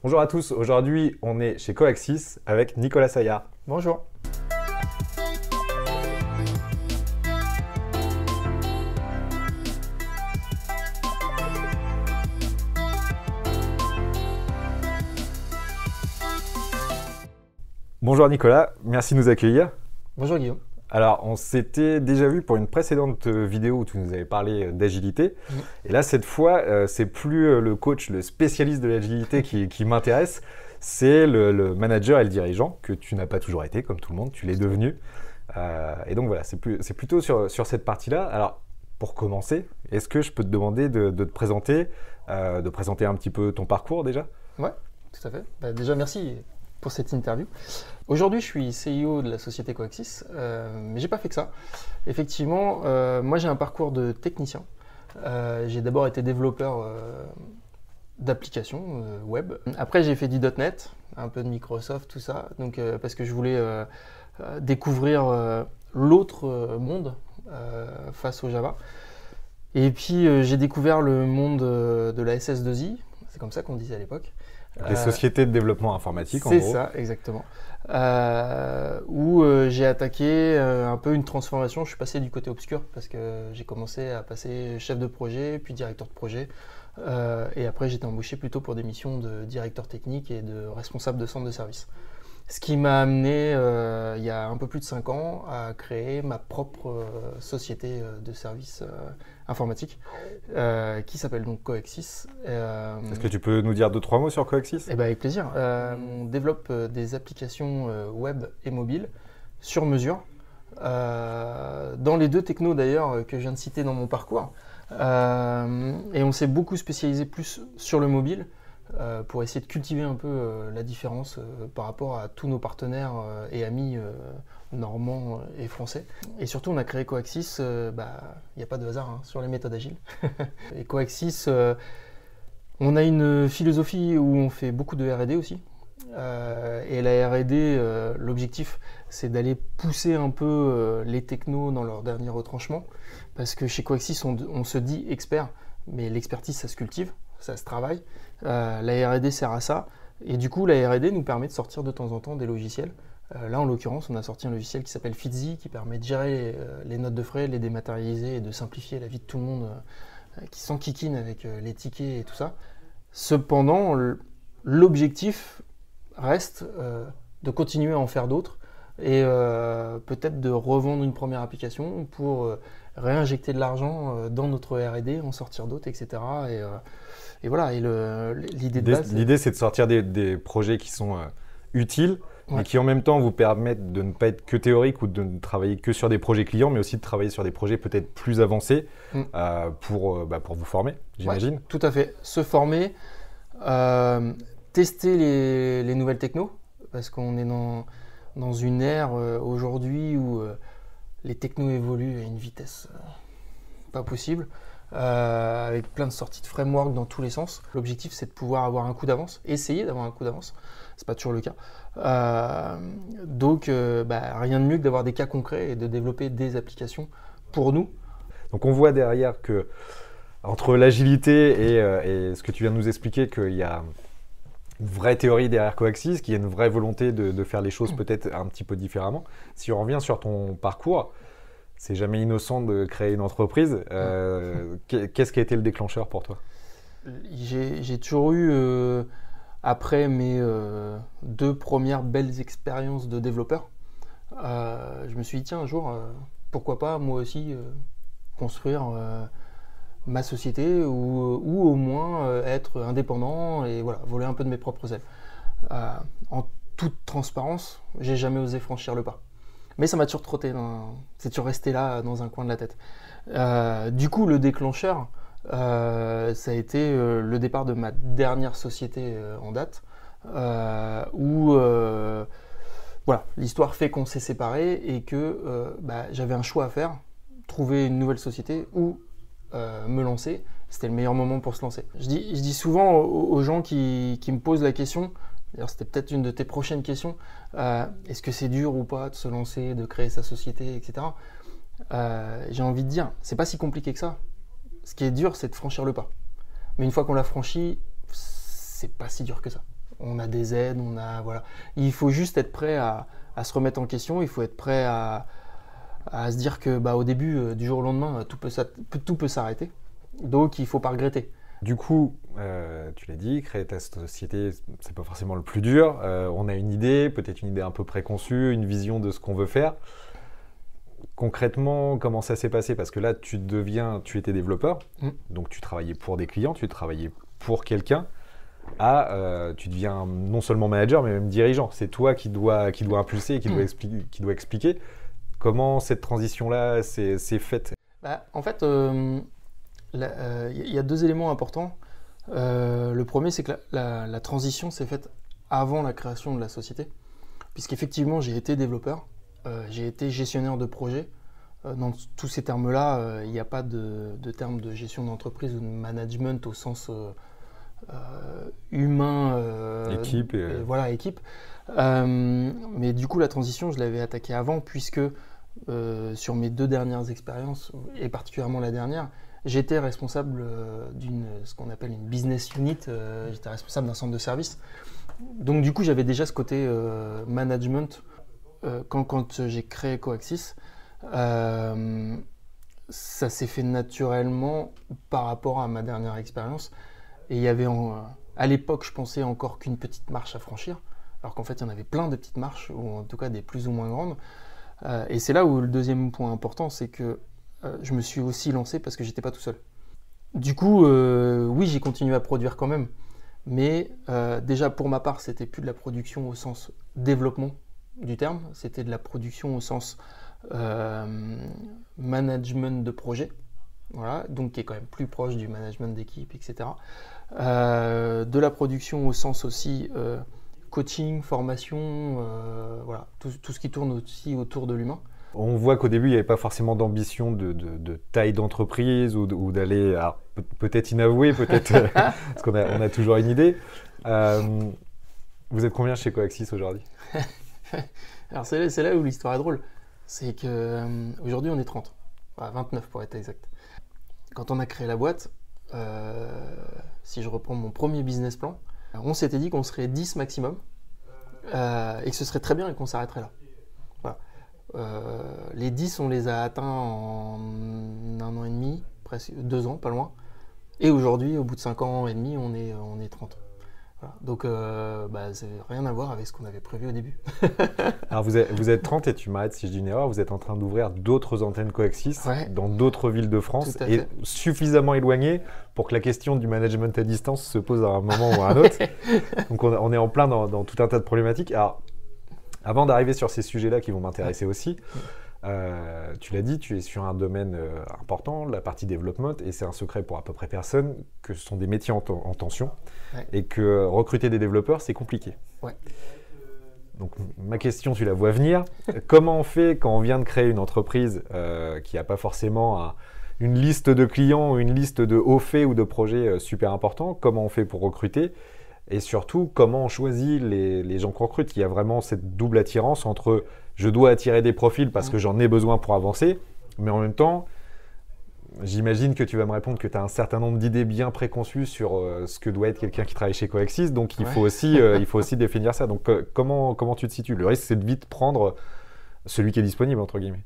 Bonjour à tous, aujourd'hui on est chez Coaxis avec Nicolas Saillard. Bonjour. Bonjour Nicolas, merci de nous accueillir. Bonjour Guillaume. Alors on s'était déjà vu pour une précédente vidéo où tu nous avais parlé d'agilité. Et là cette fois c'est plus le coach, le spécialiste de l'agilité qui m'intéresse, c'est le manager et le dirigeant que tu n'as pas toujours été comme tout le monde, tu l'es devenu. Et donc voilà, c'est plutôt sur cette partie-là. Alors pour commencer, est-ce que je peux te demander de te présenter, de présenter un petit peu ton parcours déjà? Ouais, tout à fait. Déjà merci pour cette interview. Aujourd'hui, je suis CEO de la société Coaxis, mais j'ai pas fait que ça. Effectivement, moi j'ai un parcours de technicien. J'ai d'abord été développeur d'applications web. Après, j'ai fait du .NET, un peu de Microsoft, tout ça. Donc, parce que je voulais découvrir l'autre monde face au Java. Et puis, j'ai découvert le monde de la SS2I. C'est comme ça qu'on disait à l'époque. Les sociétés de développement informatique, en gros. C'est ça, exactement. Où j'ai attaqué un peu une transformation. Je suis passé du côté obscur parce que j'ai commencé à passer chef de projet, puis directeur de projet. Et après, j'étais embauché plutôt pour des missions de directeur technique et de responsable de centre de service. Ce qui m'a amené, il y a un peu plus de 5 ans, à créer ma propre société de services informatiques qui s'appelle donc Coaxis. Est-ce que tu peux nous dire 2-3 mots sur Coaxis? Eh ben, avec plaisir. On développe des applications web et mobiles sur mesure. Dans les deux technos d'ailleurs que je viens de citer dans mon parcours. Et on s'est beaucoup spécialisé plus sur le mobile. Pour essayer de cultiver un peu la différence par rapport à tous nos partenaires et amis normands et français. Et surtout, on a créé Coaxis, il n'y a pas de hasard sur les méthodes agiles. Et Coaxis, on a une philosophie où on fait beaucoup de R&D aussi. Et la R&D, l'objectif, c'est d'aller pousser un peu les technos dans leur dernier retranchement. Parce que chez Coaxis, on se dit expert, mais l'expertise, ça se cultive. Ça se travaille. La R&D sert à ça. Et du coup, la R&D nous permet de sortir de temps en temps des logiciels. Là, en l'occurrence, on a sorti un logiciel qui s'appelle Fitzy, qui permet de gérer les notes de frais, les dématérialiser et de simplifier la vie de tout le monde, qui s'enquiquine avec les tickets et tout ça. Cependant, l'objectif reste de continuer à en faire d'autres et peut-être de revendre une première application pour réinjecter de l'argent dans notre R&D, en sortir d'autres, etc. Et voilà, et l'idée de base... L'idée, c'est de sortir des projets qui sont utiles, mais qui en même temps vous permettent de ne pas être que théorique ou de ne travailler que sur des projets clients, mais aussi de travailler sur des projets peut-être plus avancés pour vous former, j'imagine. Ouais, tout à fait. Se former, tester les nouvelles technos, parce qu'on est dans une ère aujourd'hui où les technos évoluent à une vitesse pas possible. Avec plein de sorties de framework dans tous les sens. L'objectif, c'est de pouvoir avoir un coup d'avance, essayer d'avoir un coup d'avance. C'est pas toujours le cas. Donc, rien de mieux que d'avoir des cas concrets et de développer des applications pour nous. Donc, on voit derrière que entre l'agilité et ce que tu viens de nous expliquer, qu'il y a une vraie théorie derrière Coaxis, qu'il y a une vraie volonté de faire les choses peut-être un petit peu différemment. Si on revient sur ton parcours, c'est jamais innocent de créer une entreprise. Qu'est-ce qui a été le déclencheur pour toi? J'ai toujours eu, après mes 2 premières belles expériences de développeur, je me suis dit, tiens, un jour, pourquoi pas moi aussi construire ma société ou au moins être indépendant et voilà, voler un peu de mes propres ailes. En toute transparence, j'ai jamais osé franchir le pas. Mais ça m'a toujours trotté, c'est toujours resté là dans un coin de la tête. Du coup, le déclencheur, ça a été le départ de ma dernière société en date, où voilà, l'histoire fait qu'on s'est séparés et que j'avais un choix à faire, trouver une nouvelle société ou me lancer. C'était le meilleur moment pour se lancer. Je dis souvent aux gens qui me posent la question, d'ailleurs c'était peut-être une de tes prochaines questions, est-ce que c'est dur ou pas de se lancer, de créer sa société, etc. J'ai envie de dire, c'est pas si compliqué que ça. Ce qui est dur, c'est de franchir le pas. Mais une fois qu'on l'a franchi, c'est pas si dur que ça. On a des aides, voilà. Il faut juste être prêt à se remettre en question, il faut être prêt à se dire que au début, du jour au lendemain, tout peut s'arrêter. Donc il ne faut pas regretter. Du coup, tu l'as dit, créer ta société, c'est pas forcément le plus dur. On a une idée, peut-être une idée un peu préconçue, une vision de ce qu'on veut faire. Concrètement, comment ça s'est passé? Parce que là, tu étais développeur, donc tu travaillais pour des clients, tu travaillais pour quelqu'un. Tu deviens non seulement manager, mais même dirigeant. C'est toi qui dois impulser et qui doit expliquer. Comment cette transition-là s'est faite? En fait, il y a 2 éléments importants. Le premier, c'est que la transition s'est faite avant la création de la société, puisqu'effectivement, j'ai été développeur, j'ai été gestionnaire de projet. Dans tous ces termes-là, il n'y a pas de terme de gestion d'entreprise ou de management au sens humain. Équipe. Voilà, équipe. Mais du coup, la transition, je l'avais attaquée avant, puisque sur mes 2 dernières expériences, et particulièrement la dernière, j'étais responsable ce qu'on appelle une business unit, j'étais responsable d'un centre de service. Donc du coup, j'avais déjà ce côté management quand j'ai créé Coaxis. Ça s'est fait naturellement par rapport à ma dernière expérience. Et il y avait, à l'époque, je pensais encore qu'une petite marche à franchir, alors qu'en fait, il y en avait plein de petites marches, ou en tout cas des plus ou moins grandes. Et c'est là où le deuxième point important, c'est que je me suis aussi lancé parce que j'étais pas tout seul. Du coup, oui, j'ai continué à produire quand même, mais déjà pour ma part, c'était plus de la production au sens développement du terme, c'était de la production au sens management de projet, voilà, donc qui est quand même plus proche du management d'équipe, etc. De la production au sens aussi coaching, formation, voilà, tout ce qui tourne aussi autour de l'humain. On voit qu'au début, il n'y avait pas forcément d'ambition de taille d'entreprise ou d'aller, peut-être inavouer, peut-être, parce qu'on a toujours une idée. Vous êtes combien chez Coaxis aujourd'hui? Alors c'est là où l'histoire est drôle. C'est qu'aujourd'hui, on est 30. Enfin, 29 pour être exact. Quand on a créé la boîte, si je reprends mon premier business plan, on s'était dit qu'on serait 10 maximum et que ce serait très bien et qu'on s'arrêterait là. Voilà. Les 10, on les a atteints en 1 an et demi, presque 2 ans, pas loin. Et aujourd'hui, au bout de 5 ans et demi, on est 30. Voilà. Donc, ça n'a rien à voir avec ce qu'on avait prévu au début. Alors, vous êtes 30 et tu m'arrêtes si je dis une erreur, vous êtes en train d'ouvrir d'autres antennes Coaxis dans d'autres villes de France et suffisamment éloignées pour que la question du management à distance se pose à un moment ou à un autre. Donc, on est en plein dans tout un tas de problématiques. Alors, avant d'arriver sur ces sujets-là qui vont m'intéresser aussi, tu l'as dit, tu es sur un domaine important, la partie développement, et c'est un secret pour à peu près personne que ce sont des métiers en tension et que recruter des développeurs, c'est compliqué. Ouais. Donc ma question, tu la vois venir. Comment on fait quand on vient de créer une entreprise qui n'a pas forcément une liste de clients ou une liste de hauts faits ou de projets super importants? Comment on fait pour recruter? Et surtout, comment on choisit les gens qu'on recrute? Il y a vraiment cette double attirance entre je dois attirer des profils parce que j'en ai besoin pour avancer, mais en même temps, j'imagine que tu vas me répondre que tu as un certain nombre d'idées bien préconçues sur ce que doit être quelqu'un qui travaille chez Coaxis, donc il faut aussi définir ça. Donc comment tu te situes? Le risque, c'est de vite prendre celui qui est disponible, entre guillemets.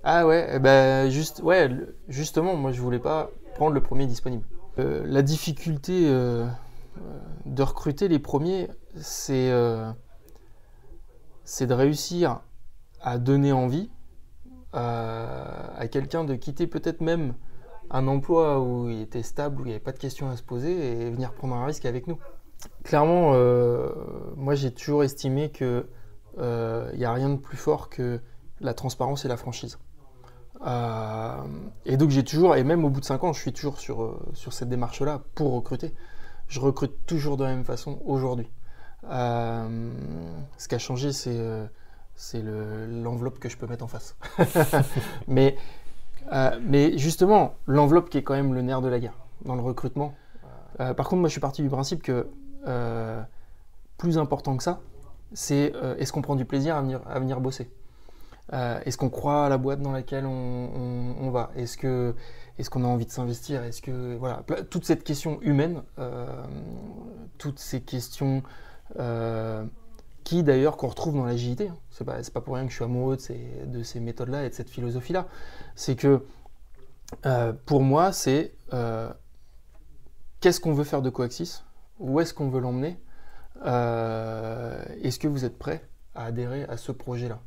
Ah ouais, justement, moi je voulais pas prendre le premier disponible. La difficulté de recruter les premiers, c'est de réussir à donner envie à quelqu'un de quitter peut-être même un emploi où il était stable, où il n'y avait pas de questions à se poser et venir prendre un risque avec nous. Clairement, moi j'ai toujours estimé qu'il n'y a rien de plus fort que la transparence et la franchise. Et donc j'ai toujours, et même au bout de 5 ans, je suis toujours sur cette démarche-là pour recruter. Je recrute toujours de la même façon aujourd'hui. Ce qui a changé, c'est l'enveloppe que je peux mettre en face. mais justement, l'enveloppe qui est quand même le nerf de la guerre dans le recrutement. Par contre, moi, je suis parti du principe que plus important que ça, c'est est-ce qu'on prend du plaisir à venir bosser. Est-ce qu'on croit à la boîte dans laquelle on va? Est-ce qu'on a envie de s'investir? Voilà, toute cette question humaine, toutes ces questions qui d'ailleurs qu'on retrouve dans l'agilité. Hein. C'est pas pour rien que je suis amoureux de ces méthodes-là et de cette philosophie-là. C'est que pour moi, c'est qu'est-ce qu'on veut faire de Coaxis? Où est-ce qu'on veut l'emmener? Est-ce que vous êtes prêt à adhérer à ce projet-là?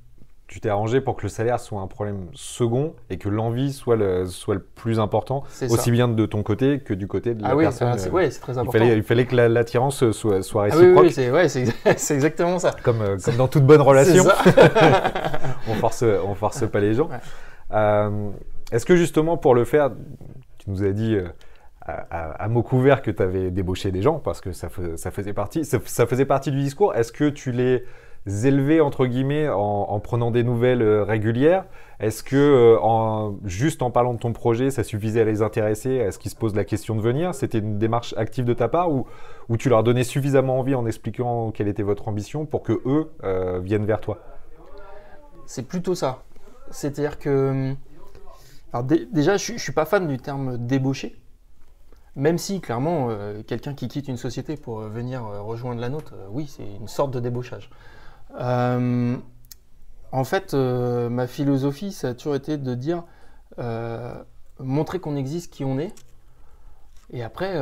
Tu t'es arrangé pour que le salaire soit un problème second et que l'envie soit le plus important, aussi bien de ton côté que du côté de la personne. C'est très important. Il fallait que l'attirance soit réciproque. C'est exactement ça. Comme dans toute bonne relation, ça. on force pas les gens. Ouais. Est-ce que justement pour le faire, tu nous as dit à mots couverts que tu avais débauché des gens parce que ça faisait partie du discours. Est-ce que tu les élevés entre guillemets en prenant des nouvelles régulières? Est-ce que juste en parlant de ton projet, ça suffisait à les intéresser? Est-ce qu'ils se posent la question de venir? C'était une démarche active de ta part ou tu leur donnais suffisamment envie en expliquant quelle était votre ambition pour que eux viennent vers toi? C'est plutôt ça. C'est-à-dire que alors déjà, je suis pas fan du terme débauché. Même si, clairement, quelqu'un qui quitte une société pour venir rejoindre la nôtre, oui, c'est une sorte de débauchage. En fait, ma philosophie, ça a toujours été de dire montrer qu'on existe, qui on est, et après,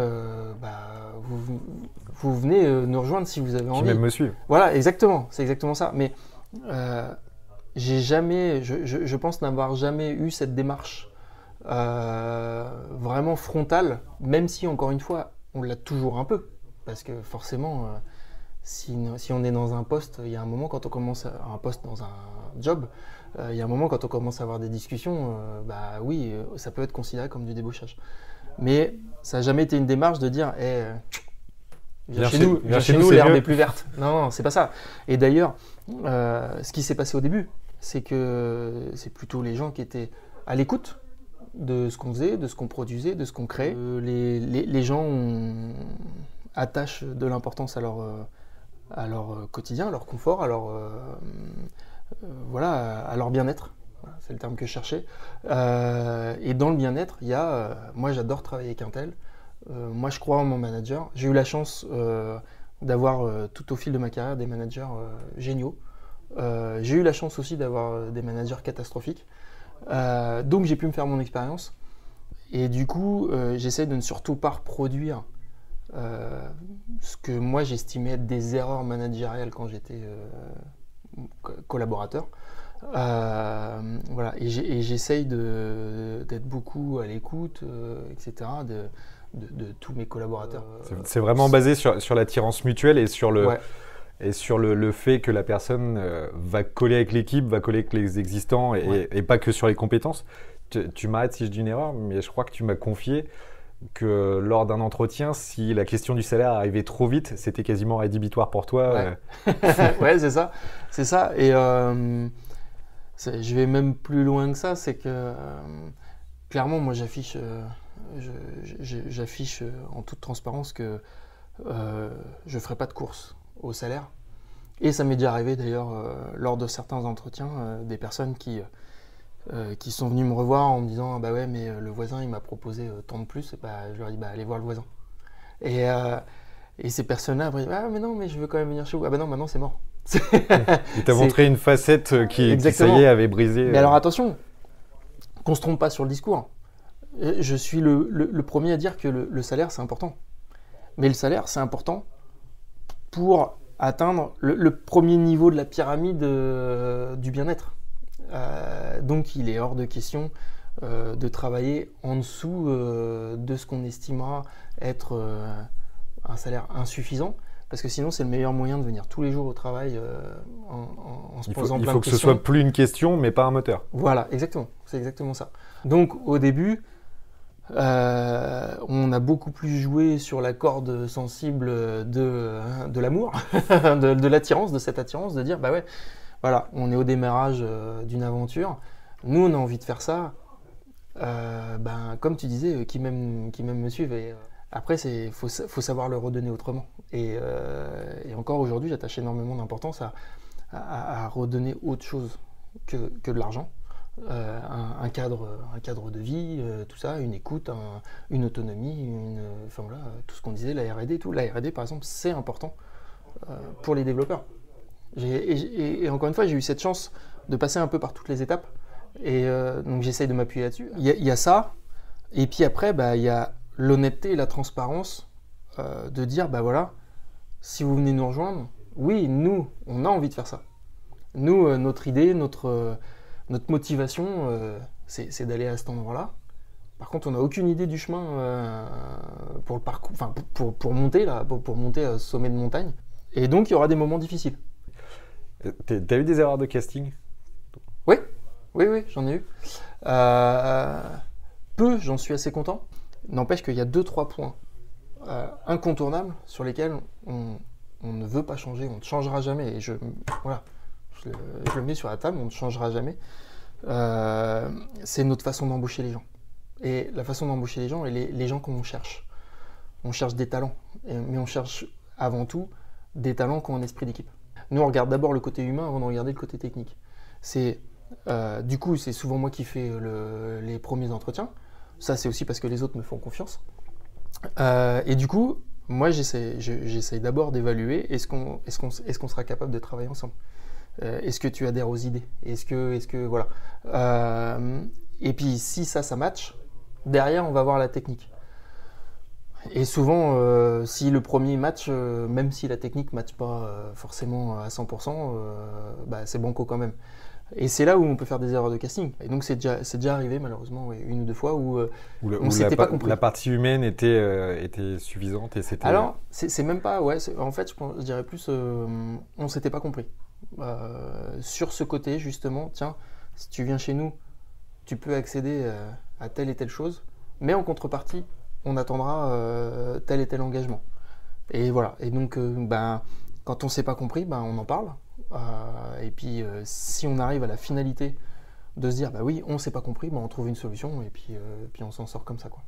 vous venez nous rejoindre si vous avez envie. Puis même me suivre. Voilà, exactement, c'est exactement ça. Mais j'ai jamais, je pense n'avoir jamais eu cette démarche vraiment frontale, même si, encore une fois, on l'a toujours un peu, parce que forcément... Si on est dans un poste, il y a un moment quand on commence un poste dans un job, il y a un moment quand on commence à avoir des discussions, oui, ça peut être considéré comme du débauchage. Mais ça n'a jamais été une démarche de dire viens chez nous, l'herbe est plus verte. Non, c'est pas ça. Et d'ailleurs, ce qui s'est passé au début, c'est que c'est plutôt les gens qui étaient à l'écoute de ce qu'on faisait, de ce qu'on produisait, de ce qu'on créait. Les gens attachent de l'importance à leur quotidien, à leur confort, à leur bien-être. Voilà, c'est le terme que je cherchais. Et dans le bien-être, il y a... moi, j'adore travailler avec un tel. Moi, je crois en mon manager. J'ai eu la chance d'avoir, tout au fil de ma carrière, des managers géniaux. J'ai eu la chance aussi d'avoir des managers catastrophiques. Donc, j'ai pu me faire mon expérience. Et du coup, j'essaie de ne surtout pas reproduire ce que moi j'estimais être des erreurs managériales quand j'étais collaborateur. Voilà. Et j'essaye d'être beaucoup à l'écoute, etc., de tous mes collaborateurs. C'est vraiment basé sur l'attirance mutuelle et sur le fait que la personne va coller avec l'équipe, va coller avec les existants et pas que sur les compétences. Tu m'arrêtes si je dis une erreur, mais je crois que tu m'as confié que lors d'un entretien, si la question du salaire arrivait trop vite, c'était quasiment rédhibitoire pour toi. Ouais, c'est ça. C'est ça. Et je vais même plus loin que ça, c'est que clairement, moi, j'affiche en toute transparence que je ne ferai pas de course au salaire. Et ça m'est déjà arrivé d'ailleurs lors de certains entretiens, des personnes qui sont venus me revoir en me disant bah ouais mais le voisin il m'a proposé tant de plus, et je leur dis allez voir le voisin. Et ces personnes-là après ah mais non mais je veux quand même venir chez vous. Ah bah non maintenant c'est mort. Il t'a montré une facette qui ça y est avait brisé. Mais alors attention, qu'on se trompe pas sur le discours. Je suis le premier à dire que le salaire c'est important. Mais le salaire c'est important pour atteindre le premier niveau de la pyramide du bien-être. Donc il est hors de question de travailler en dessous de ce qu'on estimera être un salaire insuffisant, parce que sinon c'est le meilleur moyen de venir tous les jours au travail en se posant plein de questions. Il faut que ce soit plus une question mais pas un moteur. Voilà, exactement, c'est exactement ça. Donc au début, on a beaucoup plus joué sur la corde sensible de l'amour, de l'attirance, de cette attirance, de dire bah ouais, voilà, on est au démarrage d'une aventure. Nous, on a envie de faire ça. Comme tu disais, qui m'aime me suivent. Et après, faut savoir le redonner autrement. Et encore aujourd'hui, j'attache énormément d'importance à redonner autre chose que de l'argent. Un cadre de vie, tout ça, une écoute, une autonomie, enfin voilà, tout ce qu'on disait, la R&D, tout. La R&D, par exemple, c'est important pour les développeurs. Et encore une fois, j'ai eu cette chance de passer un peu par toutes les étapes. Et donc j'essaye de m'appuyer là-dessus. Il y a ça, et puis après, il y a l'honnêteté et la transparence de dire, voilà, si vous venez nous rejoindre, oui, nous, on a envie de faire ça. Nous, notre idée, notre motivation, c'est d'aller à cet endroit-là. Par contre, on n'a aucune idée du chemin pour le parcours, enfin pour monter là, pour monter au sommet de montagne. Et donc, il y aura des moments difficiles. T'as eu des erreurs de casting? Oui, j'en ai eu. Peu, j'en suis assez content. N'empêche qu'il y a 2-3 points incontournables sur lesquels on ne veut pas changer, on ne changera jamais. Et je le mets sur la table, on ne changera jamais. C'est notre façon d'embaucher les gens. Et la façon d'embaucher les gens, et les gens qu'on cherche. On cherche des talents, mais on cherche avant tout des talents qui ont un esprit d'équipe. Nous, on regarde d'abord le côté humain avant de regarder le côté technique. Du coup, c'est souvent moi qui fais les premiers entretiens. Ça, c'est aussi parce que les autres me font confiance. Et du coup, moi, j'essaye d'abord d'évaluer est-ce qu'on sera capable de travailler ensemble. Est-ce que tu adhères aux idées? Est-ce que voilà. Et puis, si ça match, derrière, on va voir la technique. Et souvent, si le premier match, même si la technique ne matche pas forcément à 100%, c'est banco quand même. Et c'est là où on peut faire des erreurs de casting. Et donc c'est déjà arrivé malheureusement une ou deux fois où on ne s'était pas compris. La partie humaine était suffisante et c'était... Alors, c'est même pas... Ouais, en fait, je dirais plus on ne s'était pas compris. Sur ce côté, justement, tiens, si tu viens chez nous, tu peux accéder à telle et telle chose, mais en contrepartie, on attendra tel et tel engagement. Et voilà. Et donc, quand on ne s'est pas compris, on en parle. Et puis, si on arrive à la finalité de se dire, oui, on ne s'est pas compris, on trouve une solution et puis on s'en sort comme ça, quoi.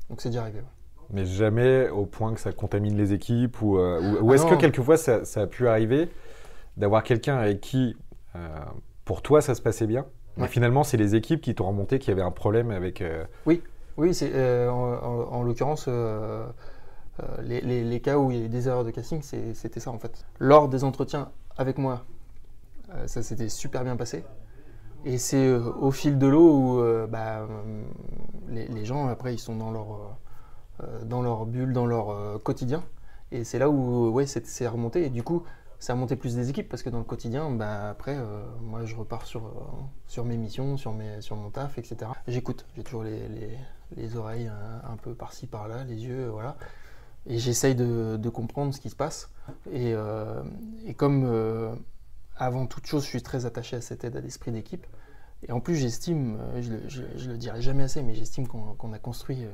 Donc, c'est déjà arrivé. Ouais. Mais jamais au point que ça contamine les équipes ou est-ce que quelquefois ça a pu arriver d'avoir quelqu'un avec qui, pour toi, ça se passait bien, mais finalement, c'est les équipes qui t'ont remonté qu'il y avait un problème avec... Oui, c'est, en l'occurrence, les cas où il y a eu des erreurs de casting, c'était ça en fait. Lors des entretiens avec moi, ça s'était super bien passé. Et c'est au fil de l'eau où les gens, après, ils sont dans leur bulle, dans leur quotidien. Et c'est là où c'est remonté. Et du coup, ça a remonté plus des équipes parce que dans le quotidien, après, moi, je repars sur mes missions, sur mon taf, etc. J'écoute, j'ai toujours les oreilles un peu par-ci, par-là, les yeux, voilà. Et j'essaye de comprendre ce qui se passe. Et comme avant toute chose, je suis très attaché à cet état d'esprit d'équipe. Et en plus, j'estime, je le dirai jamais assez, mais j'estime qu'on a construit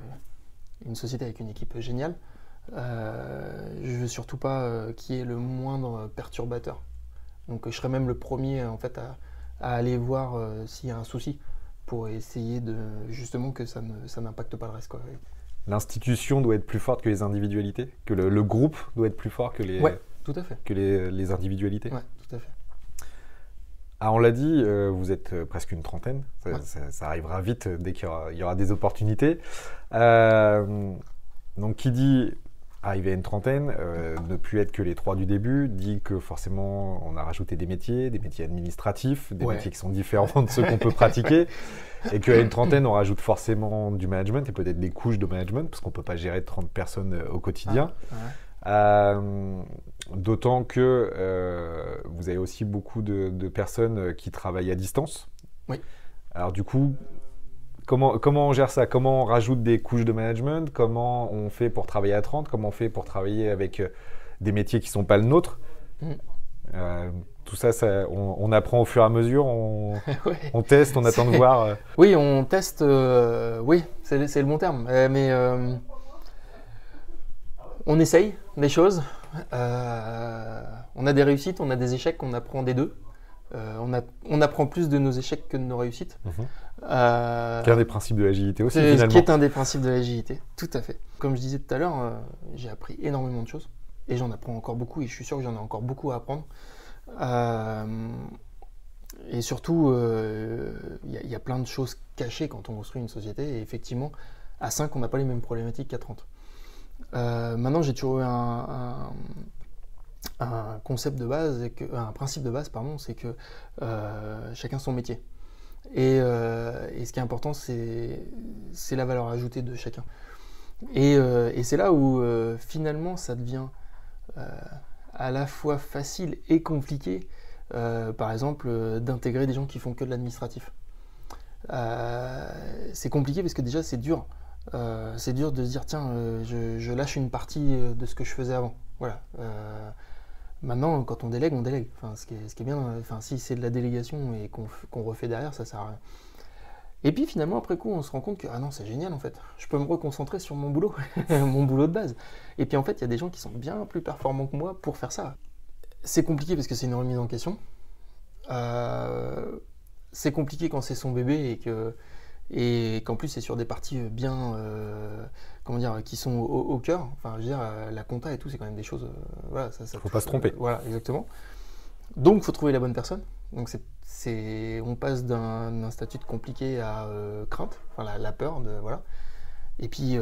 une société avec une équipe géniale. Je veux surtout pas qu'il y ait le moindre perturbateur. Donc je serais même le premier en fait à aller voir s'il y a un souci pour essayer justement que ça n'impacte pas le reste, quoi. L'institution doit être plus forte que les individualités, que le groupe doit être plus fort que les, tout à fait. Que les individualités. Ouais, tout à fait. Ah, on l'a dit, vous êtes presque une trentaine, ça arrivera vite dès qu'il y aura des opportunités. Donc qui dit arriver à une trentaine, ne plus être que les trois du début, dit que forcément on a rajouté des métiers administratifs, des métiers qui sont différents de ceux qu'on peut pratiquer, et qu'à une trentaine on rajoute forcément du management et peut-être des couches de management, parce qu'on ne peut pas gérer 30 personnes au quotidien. D'autant que vous avez aussi beaucoup de personnes qui travaillent à distance. Oui. Alors du coup, comment on gère ça? Comment on rajoute des couches de management? Comment on fait pour travailler à 30? Comment on fait pour travailler avec des métiers qui ne sont pas le nôtre? Tout ça, on apprend au fur et à mesure, on teste, on attend de voir. Oui, on teste, oui, c'est le bon terme. Mais on essaye des choses. On a des réussites, on a des échecs, on apprend des deux. On apprend plus de nos échecs que de nos réussites. Qui est un des principes de l'agilité aussi, finalement. Qui est un des principes de l'agilité, tout à fait. Comme je disais tout à l'heure, j'ai appris énormément de choses. Et j'en apprends encore beaucoup, et je suis sûr que j'en ai encore beaucoup à apprendre. Et surtout, il y a plein de choses cachées quand on construit une société. Et effectivement, à 5, on n'a pas les mêmes problématiques qu'à 30. Maintenant, j'ai toujours eu un concept de base, un principe de base, pardon, c'est que chacun son métier. Et ce qui est important, c'est la valeur ajoutée de chacun. Et c'est là où finalement ça devient à la fois facile et compliqué, par exemple, d'intégrer des gens qui font que de l'administratif. C'est compliqué parce que déjà c'est dur. C'est dur de se dire tiens, je lâche une partie de ce que je faisais avant. Voilà. Maintenant, quand on délègue, on délègue. Enfin, ce qui est bien, enfin, si c'est de la délégation et qu'on refait derrière, ça sert à rien. Et puis finalement, après coup, on se rend compte que ah non, c'est génial en fait. Je peux me reconcentrer sur mon boulot, mon boulot de base. Et puis en fait, il y a des gens qui sont bien plus performants que moi pour faire ça. C'est compliqué parce que c'est une remise en question. C'est compliqué quand c'est son bébé et qu'en plus c'est sur des parties bien, comment dire, qui sont au cœur. Enfin, je veux dire, la compta et tout, c'est quand même des choses. Voilà, ça faut pas se tromper. Voilà, exactement. Donc, il faut trouver la bonne personne. Donc, on passe d'un statut de compliqué à crainte, enfin la peur de voilà. Et puis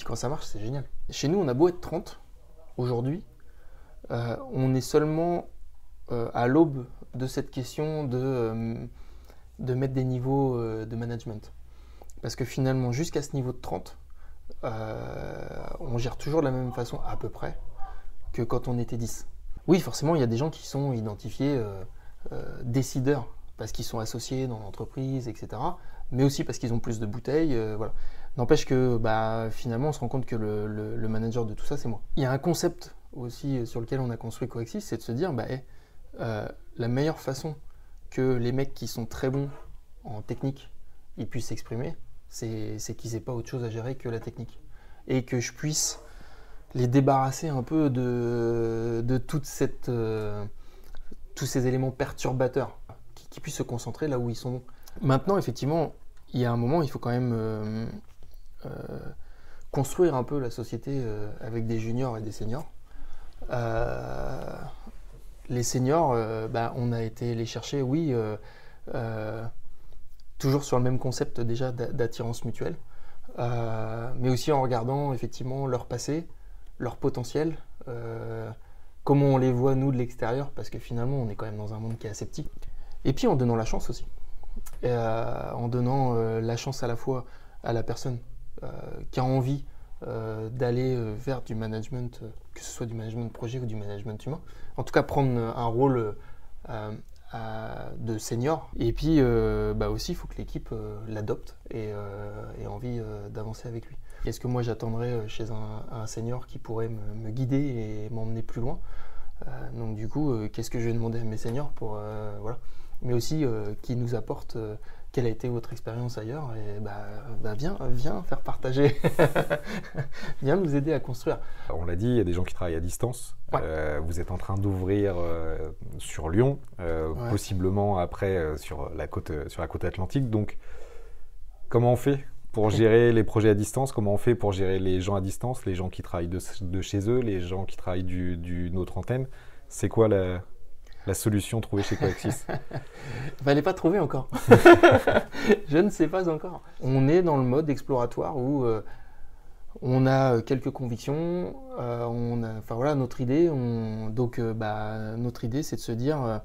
quand ça marche, c'est génial. Chez nous, on a beau être 30 aujourd'hui, on est seulement à l'aube de cette question de mettre des niveaux de management. Parce que finalement, jusqu'à ce niveau de 30, on gère toujours de la même façon à peu près que quand on était 10. Oui, forcément, il y a des gens qui sont identifiés décideurs parce qu'ils sont associés dans l'entreprise, etc. Mais aussi parce qu'ils ont plus de bouteilles. Voilà. N'empêche que finalement, on se rend compte que le manager de tout ça, c'est moi. Il y a un concept aussi sur lequel on a construit Coexis, c'est de se dire la meilleure façon que les mecs qui sont très bons en technique ils puissent s'exprimer, c'est qu'ils n'aient pas autre chose à gérer que la technique. Et que je puisse les débarrasser un peu de toute tous ces éléments perturbateurs, qui puissent se concentrer là où ils sont bons. Maintenant, effectivement, il y a un moment, il faut quand même construire un peu la société avec des juniors et des seniors. Les seniors, on a été les chercher, oui, toujours sur le même concept déjà d'attirance mutuelle, mais aussi en regardant effectivement leur passé, leur potentiel, comment on les voit nous de l'extérieur, parce que finalement on est quand même dans un monde qui est assez petit. Et puis en donnant la chance aussi, en donnant la chance à la fois à la personne qui a envie d'aller vers du management, que ce soit du management de projet ou du management humain. En tout cas, prendre un rôle de senior. Et puis aussi, il faut que l'équipe l'adopte et ait envie d'avancer avec lui. Est-ce que moi, j'attendrais chez un senior qui pourrait me guider et m'emmener plus loin? Donc du coup, qu'est-ce que je vais demander à mes seniors pour voilà. Mais aussi qui nous apporte quelle a été votre expérience ailleurs et viens faire partager, viens nous aider à construire. On l'a dit, il y a des gens qui travaillent à distance. Ouais. Vous êtes en train d'ouvrir sur Lyon, ouais. Possiblement après sur la côte atlantique. Donc, comment on fait pour gérer les projets à distance? Comment on fait pour gérer les gens à distance, les gens qui travaillent de chez eux, les gens qui travaillent d'une autre antenne? C'est quoi la solution trouvée chez Coexis? Elle n'est pas trouvée encore. Je ne sais pas encore. On est dans le mode exploratoire où on a quelques convictions, notre idée. Notre idée, c'est de se dire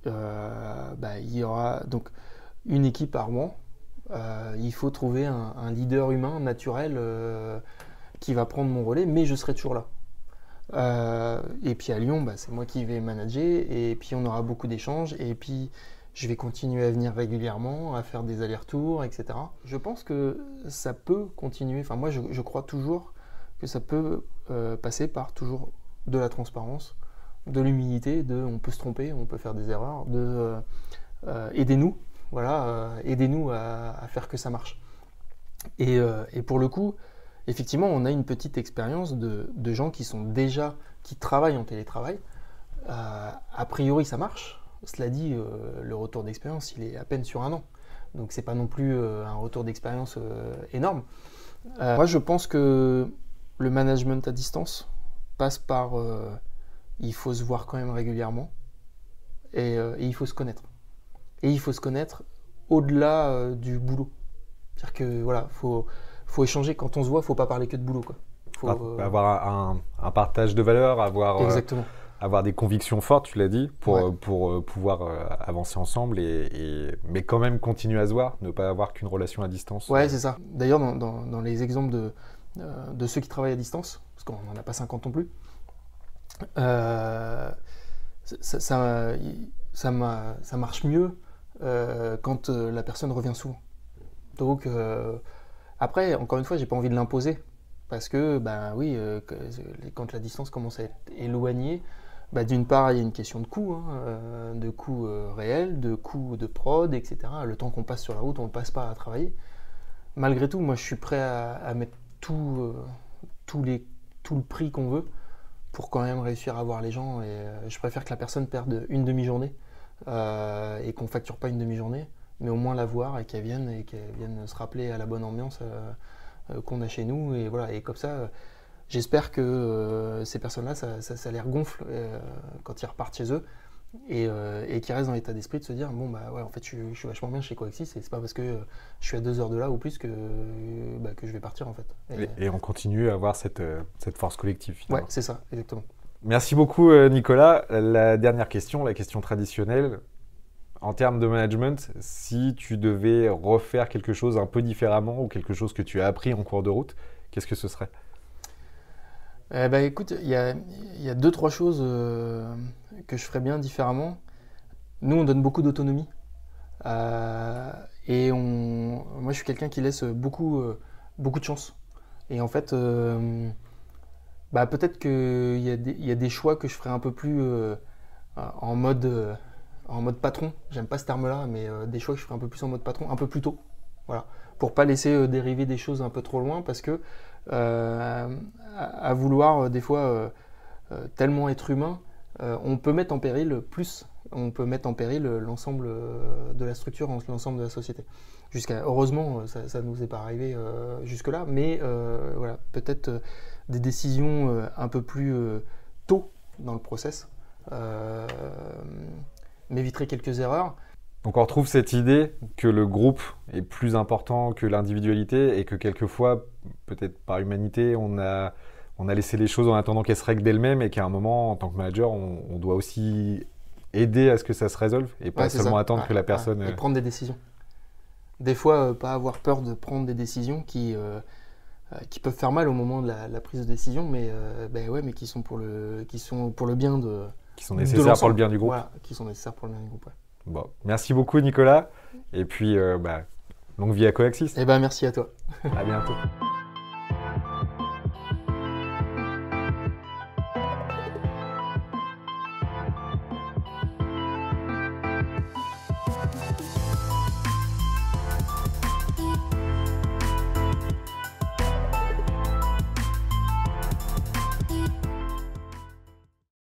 il y aura donc une équipe à Rouen. Il faut trouver un leader humain naturel qui va prendre mon relais, mais je serai toujours là. Et puis à Lyon, c'est moi qui vais manager et puis on aura beaucoup d'échanges et puis je vais continuer à venir régulièrement, à faire des allers-retours, etc. Je pense que ça peut continuer, enfin moi je crois toujours que ça peut passer par toujours de la transparence, de l'humilité, on peut se tromper, on peut faire des erreurs, aidez-nous, voilà, aidez-nous à faire que ça marche. Et pour le coup, effectivement, on a une petite expérience de gens qui travaillent en télétravail. A priori, ça marche. Cela dit, le retour d'expérience, il est à peine sur 1 an. Donc, c'est pas non plus un retour d'expérience énorme. Moi, je pense que le management à distance passe par... il faut se voir quand même régulièrement et il faut se connaître. et il faut se connaître au-delà du boulot. C'est-à-dire que voilà, faut échanger quand on se voit, faut pas parler que de boulot, quoi. Avoir un partage de valeurs, Exactement. avoir des convictions fortes, tu l'as dit, pour Ouais. pouvoir avancer ensemble, mais quand même continuer à se voir, ne pas avoir qu'une relation à distance. Ouais, c'est ça. D'ailleurs, dans les exemples de ceux qui travaillent à distance, parce qu'on n'en a pas 50 non plus, ça marche mieux quand la personne revient souvent. Donc, après, encore une fois, j'ai pas envie de l'imposer. Parce que, ben oui, quand la distance commence à être éloignée, bah, d'une part, il y a une question de coût, hein, de coût réel, de coût de prod, etc. Le temps qu'on passe sur la route, on ne le passe pas à travailler. Malgré tout, moi, je suis prêt à mettre tout le prix qu'on veut pour quand même réussir à voir les gens. Et je préfère que la personne perde une demi-journée et qu'on facture pas une demi-journée, mais au moins la voir et qu'elle vienne se rappeler à la bonne ambiance qu'on a chez nous. Et voilà. Et comme ça, j'espère que ces personnes-là, ça les regonfle quand ils repartent chez eux et qu'ils restent dans l'état d'esprit de se dire bon bah ouais, en fait je suis vachement bien chez Coexis et c'est pas parce que je suis à 2 heures de là ou plus que je vais partir en fait. Et on continue à avoir cette force collective finalement. Ouais, c'est ça, exactement. Merci beaucoup Nicolas. La dernière question, la question traditionnelle. En termes de management, si tu devais refaire quelque chose un peu différemment ou quelque chose que tu as appris en cours de route, qu'est-ce que ce serait ? Écoute, il y a 2-3 choses que je ferais bien différemment. Nous, on donne beaucoup d'autonomie. Moi, je suis quelqu'un qui laisse beaucoup de chance. Et en fait, peut-être qu'il y a des choix que je ferais un peu plus en mode patron. J'aime pas ce terme-là, mais des choix que je ferais un peu plus en mode patron, un peu plus tôt. Voilà. Pour pas laisser dériver des choses un peu trop loin, parce que à vouloir des fois tellement être humain, on peut mettre en péril l'ensemble de la structure, l'ensemble de la société. Heureusement, ça ne nous est pas arrivé jusque-là, mais voilà, peut-être des décisions un peu plus tôt dans le process m'éviterait quelques erreurs. Donc on retrouve cette idée que le groupe est plus important que l'individualité et que quelquefois, peut-être par humanité, on a laissé les choses en attendant qu'elles se règlent d'elles-mêmes et qu'à un moment, en tant que manager, on doit aussi aider à ce que ça se résolve et pas seulement attendre que la personne... Et prendre des décisions. Des fois, pas avoir peur de prendre des décisions qui peuvent faire mal au moment de la prise de décision, mais qui sont pour le bien de... Qui sont nécessaires pour le bien du groupe. Voilà, qui sont nécessaires pour le bien du groupe, ouais. Bon, merci beaucoup Nicolas, et puis longue vie à Coexis. Eh ben merci à toi. À bientôt.